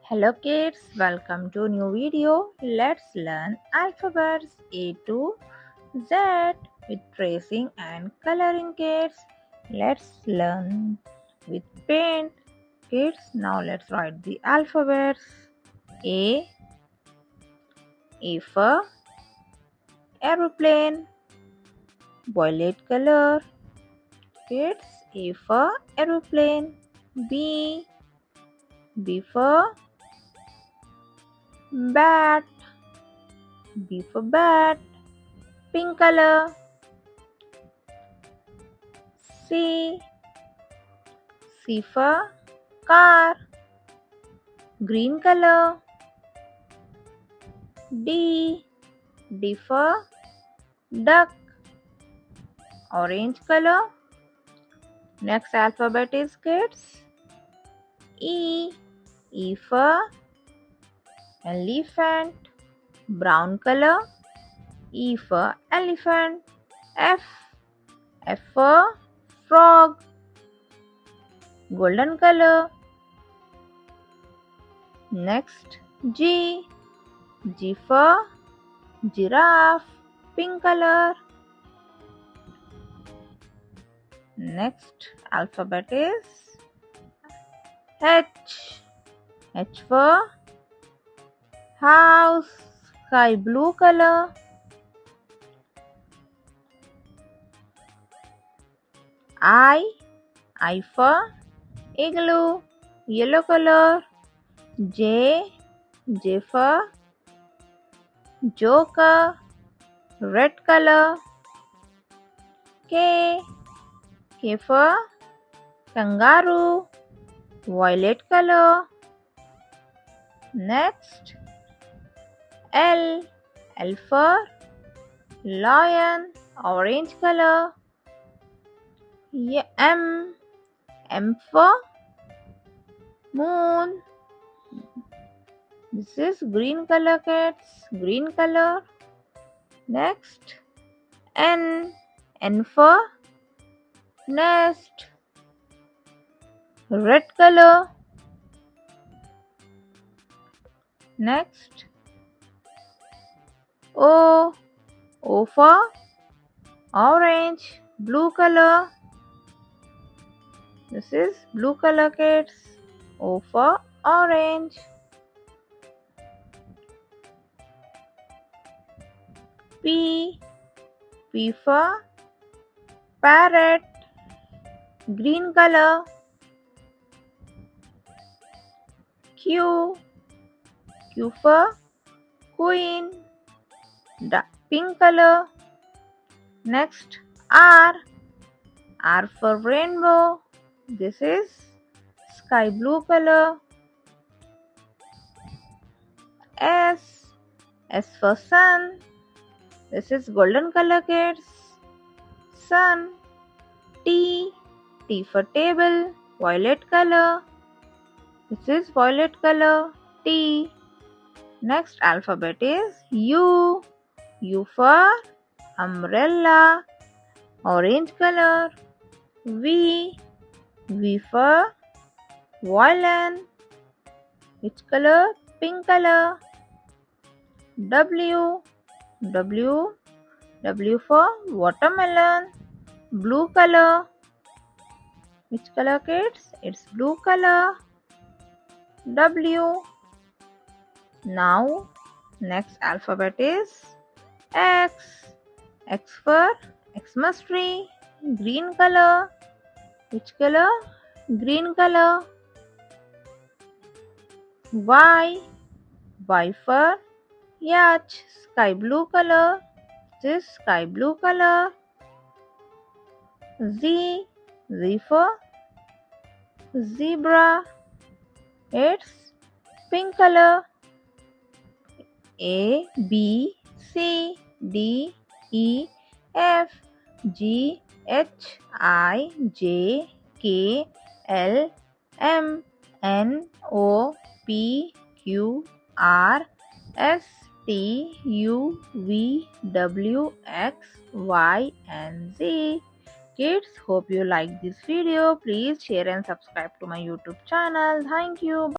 Hello kids, welcome to new video. Let's learn alphabets A to Z with tracing and coloring kids. Let's learn with paint. Kids, now let's write the alphabets. A for aeroplane, violet color. Kids, A for aeroplane. B for bat. B for bat, pink color. C for car, green color. D for duck, orange color. Next alphabet is kids. E for elephant, brown color. E for elephant. F for frog, golden color. Next G for giraffe, pink color. Next alphabet is H for house, sky blue color. I for igloo, yellow color. J for joker, red color. K for kangaroo, violet color. Next L for lion, orange color. M for moon. This is green color kids, green color. Next N for nest, red color. Next O for orange, blue color. This is blue color kids, O for orange. P for parrot, green color. Q for queen, pink color. Next R for rainbow. This is sky blue color. S for sun. This is golden color kids, sun. T for table, violet color. This is violet color, T. Next alphabet is U for umbrella, orange color. V for violin, which color? Pink color. W for watermelon, blue color. Which color kids? It's blue color. W. Now next alphabet is X for Xmas tree, green color. Which color? Green color. Y for yacht, sky blue color. This is sky blue color. Z for zebra. It's pink color. A B C D E F G H I J K L M N O P Q R S T U V W X Y and Z. Kids, hope you like this video. Please share and subscribe to my YouTube channel. Thank you.